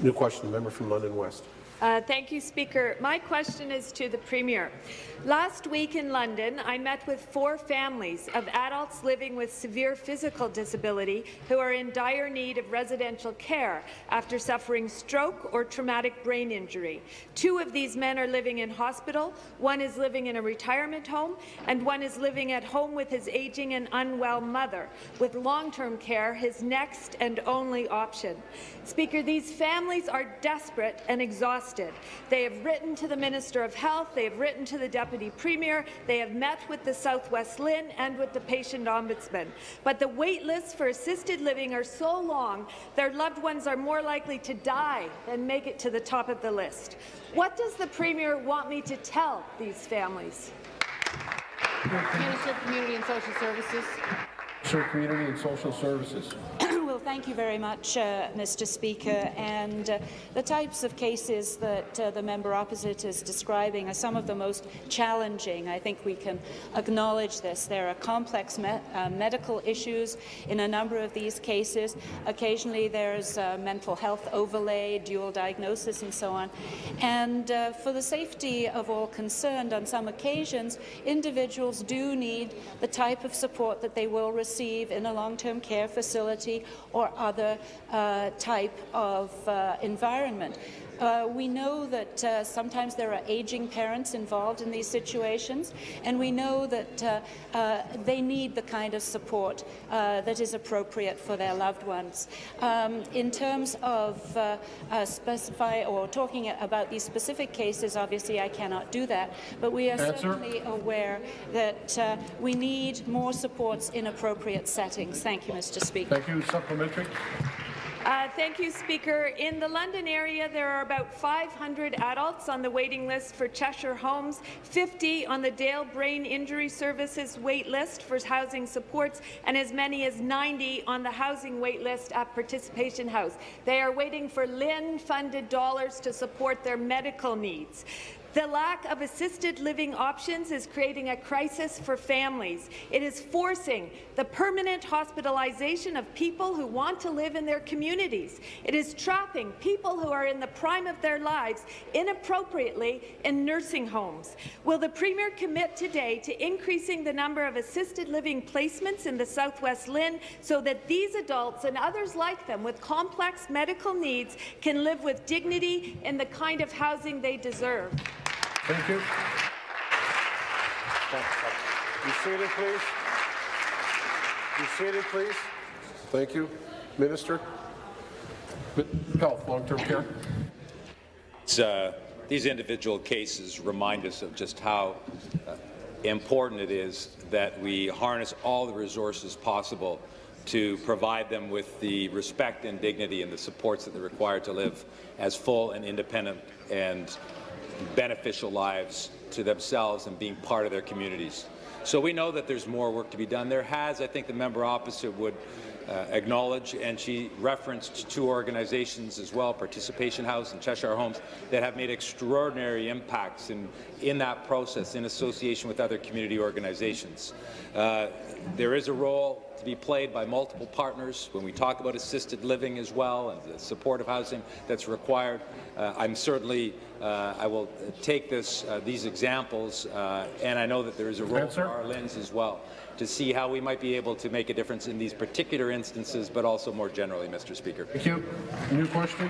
New question, the member from London West. Thank you, Speaker. My question is to the Premier. Last week in London, I met with 4 families of adults living with severe physical disability who are in dire need of residential care after suffering stroke or traumatic brain injury. 2 of these men are living in hospital, 1 is living in a retirement home, and 1 is living at home with his aging and unwell mother, with long-term care his next and only option. Speaker, these families are desperate and exhausted. They have written to the Minister of Health, they have written to the Deputy Premier, they have met with the South West LHIN and with the Patient Ombudsman. But the wait lists for assisted living are so long, their loved ones are more likely to die than make it to the top of the list. What does the Premier want me to tell these families? Minister of Community and Social Services. Minister of Community and Social Services. Well, thank you very much, Mr. Speaker. And the types of cases that the member opposite is describing are some of the most challenging. I think we can acknowledge this. There are complex medical issues in a number of these cases. Occasionally there's mental health overlay, dual diagnosis and so on. And for the safety of all concerned, on some occasions, individuals do need the type of support that they will receive in a long-term care facility or other type of environment. We know that sometimes there are aging parents involved in these situations, and we know that they need the kind of support that is appropriate for their loved ones. In terms of specify or talking about these specific cases, obviously I cannot do that, but we are certainly aware that we need more supports in appropriate settings. Thank you, Mr. Speaker. Thank you. Supplementary. Thank you, Speaker. In the London area, there are about 500 adults on the waiting list for Cheshire Homes, 50 on the Dale Brain Injury Services wait list for housing supports, and as many as 90 on the housing wait list at Participation House. They are waiting for LHIN-funded dollars to support their medical needs. The lack of assisted living options is creating a crisis for families. It is forcing the permanent hospitalization of people who want to live in their communities. It is trapping people who are in the prime of their lives inappropriately in nursing homes. Will the Premier commit today to increasing the number of assisted living placements in the South West LHIN so that these adults and others like them with complex medical needs can live with dignity in the kind of housing they deserve? Thank you. Be seated, please. Be seated, please. Thank you. Minister. Health, long-term care. These individual cases remind us of just how important it is that we harness all the resources possible to provide them with the respect and dignity and the supports that they're required to live as full and independent and beneficial lives to themselves and being part of their communities. So we know that there's more work to be done. There has, I think the member opposite would acknowledge, and she referenced 2 organizations as well, Participation House and Cheshire Homes, that have made extraordinary impacts in that process in association with other community organizations. There is a role to be played by multiple partners when we talk about assisted living as well and the supportive housing that's required. I'm certainly, I will take these examples, and I know that there is a role for our LHINs as well to see how we might be able to make a difference in these particular instances, but also more generally, Mr. Speaker. Thank you. New question.